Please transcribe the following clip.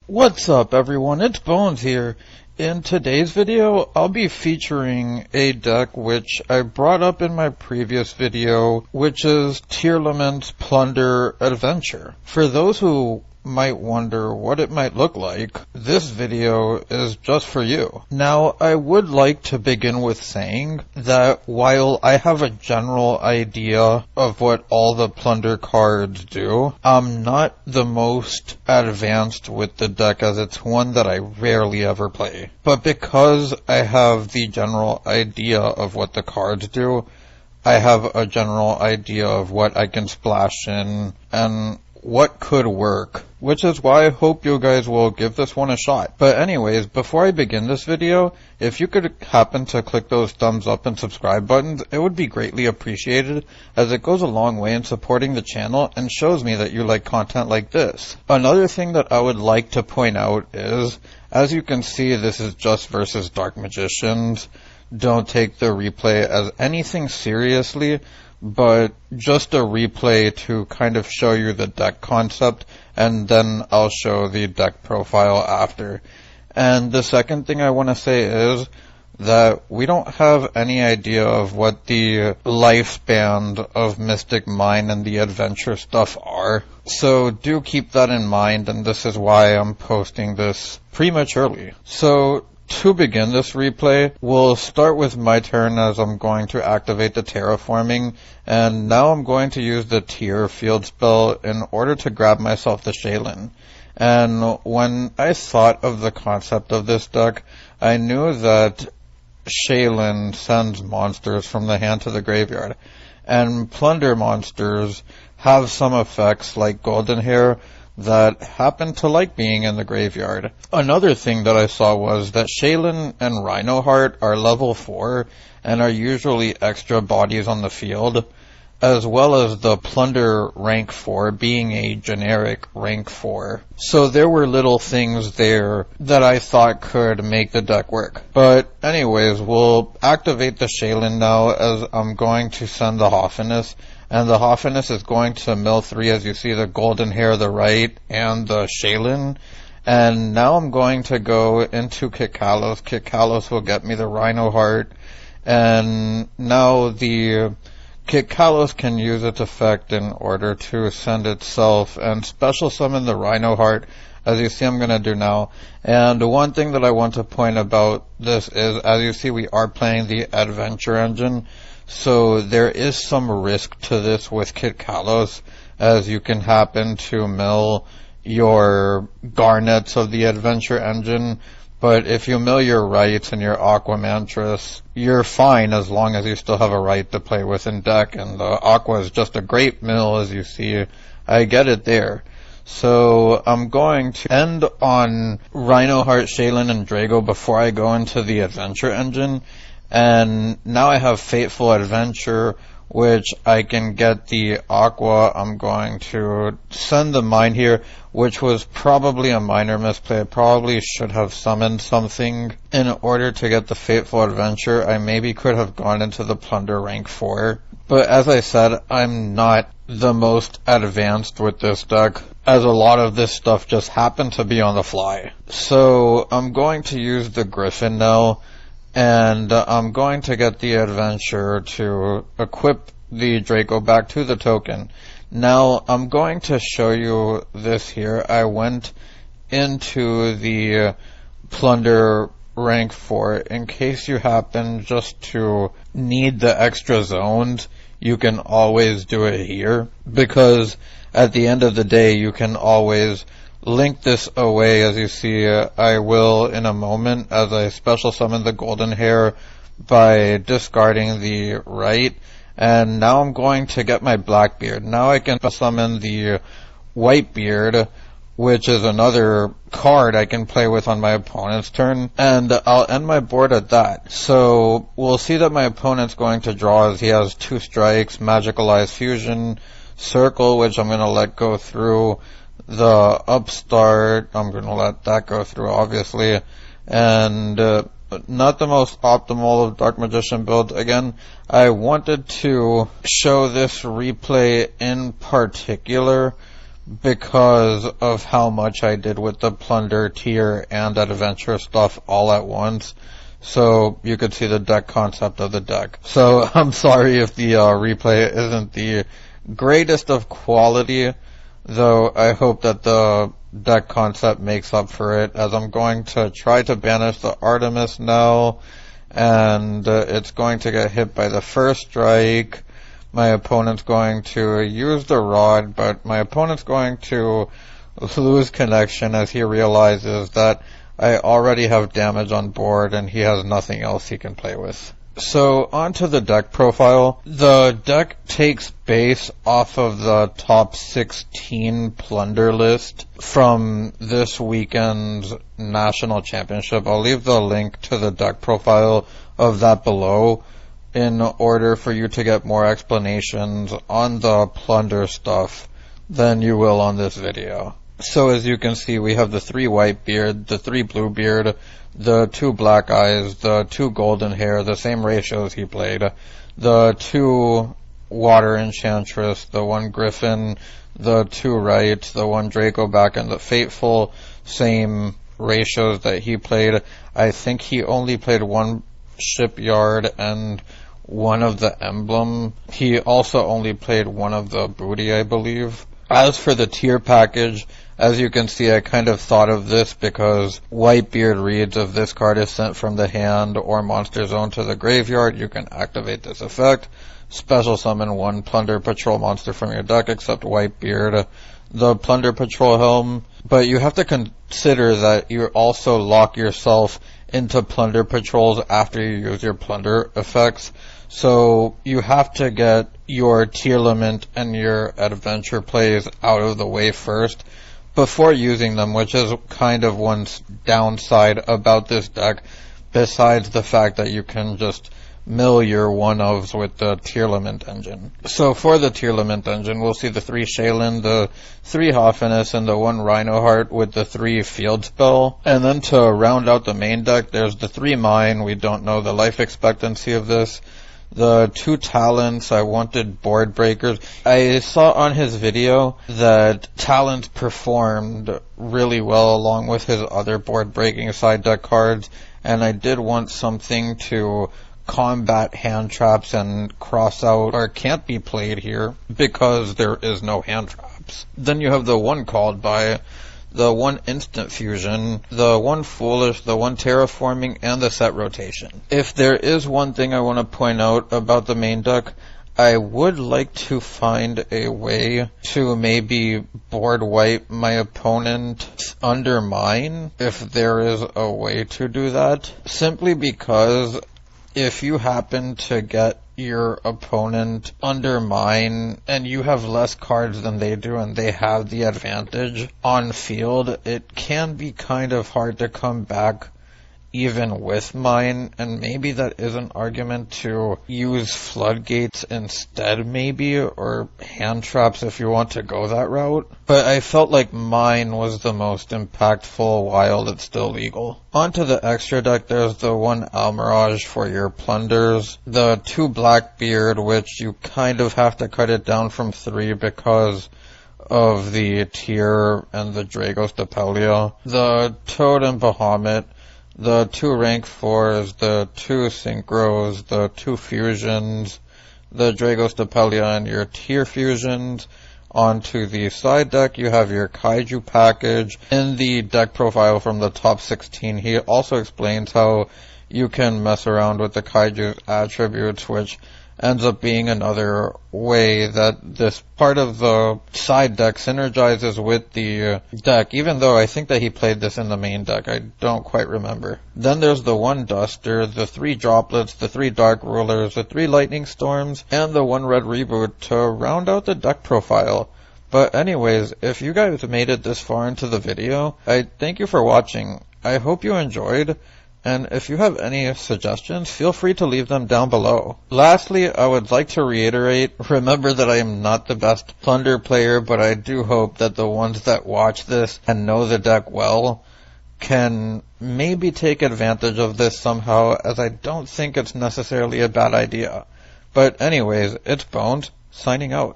What's up everyone, it's Bones here. In today's video, I'll be featuring a deck which I brought up in my previous video, which is Tearlaments Plunder Adventure. For those who might wonder what it might look like, this video is just for you. Now, I would like to begin with saying that while I have a general idea of what all the Plunder cards do, I'm not the most advanced with the deck as it's one that I rarely ever play. But because I have the general idea of what the cards do, I have a general idea of what I can splash in and what could work, which is why I hope you guys will give this one a shot. But anyways, before I begin this video, if you could happen to click those thumbs up and subscribe buttons, it would be greatly appreciated, as it goes a long way in supporting the channel and shows me that you like content like this. Another thing that I would like to point out is, as you can see, this is just versus Dark Magicians. Don't take the replay as anything seriously, but just a replay to kind of show you the deck concept, and then I'll show the deck profile after. And the second thing I want to say is that we don't have any idea of what the lifespan of Mystic Mine and the adventure stuff are. So do keep that in mind, and this is why I'm posting this prematurely. So to begin this replay, we'll start with my turn as I'm going to activate the terraforming, and now I'm going to use the Tear field spell in order to grab myself the Shaylin. And when I thought of the concept of this deck, I knew that Shaylin sends monsters from the hand to the graveyard, and Plunder monsters have some effects like Golden Hair that happen to like being in the graveyard. Another thing that I saw was that Shaylin and Rhinoheart are level 4 and are usually extra bodies on the field, as well as the Plunder rank 4 being a generic rank 4. So there were little things there that I thought could make the deck work. But anyways, we'll activate the Shaylin now, as I'm going to send the Hoffinus. And the Hoffinus is going to mill 3, as you see the Golden Hair, the right, and the Shaylin. And now I'm going to go into Kitkalos. Kitkalos will get me the Rhinoheart. And now the Kitkalos can use its effect in order to send itself and special summon the Rhinoheart, as you see I'm going to do now. And one thing that I want to point about this is, as you see, we are playing the Adventure Engine. So there is some risk to this with Kitkalos, as you can happen to mill your Garnets of the Adventure Engine, but if you mill your Rights and your Aqua Mantras, you're fine as long as you still have a right to play with in deck, and the Aqua is just a great mill, as you see. I get it there. So I'm going to end on Rhinoheart, Shaylin, and Drago before I go into the Adventure Engine. And now I have Fateful Adventure, which I can get the Aqua. I'm going to send the Mine here, which was probably a minor misplay. I probably should have summoned something in order to get the Fateful Adventure. I maybe could have gone into the Plunder rank 4. But as I said, I'm not the most advanced with this deck, as a lot of this stuff just happened to be on the fly. So I'm going to use the Griffin now. And I'm going to get the Adventure to equip the Draco back to the token. Now, I'm going to show you this here. I went into the Plunder rank 4. In case you happen just to need the extra zones, you can always do it here, because at the end of the day, you can always link this away, as you see. I will in a moment, as I special summon the Golden Hair by discarding the right. And now I'm going to get my Blackbeard. Now I can summon the Whitebeard, which is another card I can play with on my opponent's turn, and I'll end my board at that. So we'll see that my opponent's going to draw, as he has 2 strikes, Magicalized Fusion, Circle, which I'm going to let go through. The Upstart, I'm going to let that go through, obviously. And not the most optimal of Dark Magician builds. Again, I wanted to show this replay in particular because of how much I did with the Plunder, Tier, and Adventure stuff all at once. So you could see the deck concept of the deck. So I'm sorry if the replay isn't the greatest of quality, though I hope that the deck concept makes up for it, as I'm going to try to banish the Artemis now, and it's going to get hit by the first strike. My opponent's going to use the rod, but my opponent's going to lose connection as he realizes that I already have damage on board and he has nothing else he can play with. So onto the deck profile. The deck takes base off of the top 16 Plunder list from this weekend's National Championship. I'll leave the link to the deck profile of that below in order for you to get more explanations on the Plunder stuff than you will on this video. So as you can see, we have the 3 Whitebeard, the 3 Bluebeard, the 2 Black Eyes, the 2 Golden Hair, the same ratios he played, the 2 Water Enchantress, the 1 Griffin, the 2 Wright, the 1 Draco back, and the Fateful, same ratios that he played. I think he only played 1 Shipyard and 1 of the Emblem. He also only played 1 of the Booty, I believe. As for the tier package, as you can see, I kind of thought of this because Whitebeard reads if this card is sent from the hand or monster zone to the graveyard, you can activate this effect. Special summon 1 Plunder Patrol monster from your deck except Whitebeard, the Plunder Patrol Helm. But you have to consider that you also lock yourself into Plunder Patrols after you use your Plunder effects. So you have to get your Tearlament and your Adventure plays out of the way first before using them, which is kind of one downside about this deck, besides the fact that you can just mill your one-ofs with the Tearlament engine. So for the Tearlament engine, we'll see the 3 Shaylin, the 3 Hoffinus, and the 1 Rhinoheart with the 3 Field Spell. And then to round out the main deck, there's the 3 Mine. We don't know the life expectancy of this. The 2 Talents, I wanted Board Breakers. I saw on his video that Talents performed really well along with his other board breaking side deck cards, and I did want something to combat hand traps and cross out or can't be played here because there is no hand traps. Then you have the 1 Called By, the 1 Instant Fusion, the 1 Foolish, the 1 Terraforming, and the Set Rotation. If there is one thing I want to point out about the main deck, I would like to find a way to maybe board wipe my opponent under mine, if there is a way to do that. Simply because if you happen to get your opponent under mine and you have less cards than they do and they have the advantage on field, it can be kind of hard to come back even with mine, and maybe that is an argument to use floodgates instead maybe, or hand traps if you want to go that route. But I felt like mine was the most impactful while it's still legal. Onto the extra deck, there's the 1 Almirage for your Plunders, the 2 Blackbeard, which you kind of have to cut it down from 3 because of the Tier and the Dragos Depelia, the Toad and Bahamut, the 2 rank 4s, the 2 Synchros, the 2 Fusions, the Dragos Depelia, and your Tier Fusions. Onto the side deck, you have your Kaiju package. In the deck profile from the top 16, he also explains how you can mess around with the Kaiju's attributes, which ends up being another way that this part of the side deck synergizes with the deck, even though I think that he played this in the main deck. I don't quite remember. Then there's the 1 Duster, the 3 Droplets, the 3 Dark Rulers, the 3 Lightning Storms, and the 1 Red Reboot to round out the deck profile. But anyways, if you guys made it this far into the video, I thank you for watching. I hope you enjoyed. And if you have any suggestions, feel free to leave them down below. Lastly, I would like to reiterate, remember that I am not the best Plunder player, but I do hope that the ones that watch this and know the deck well can maybe take advantage of this somehow, as I don't think it's necessarily a bad idea. But anyways, it's Bones, signing out.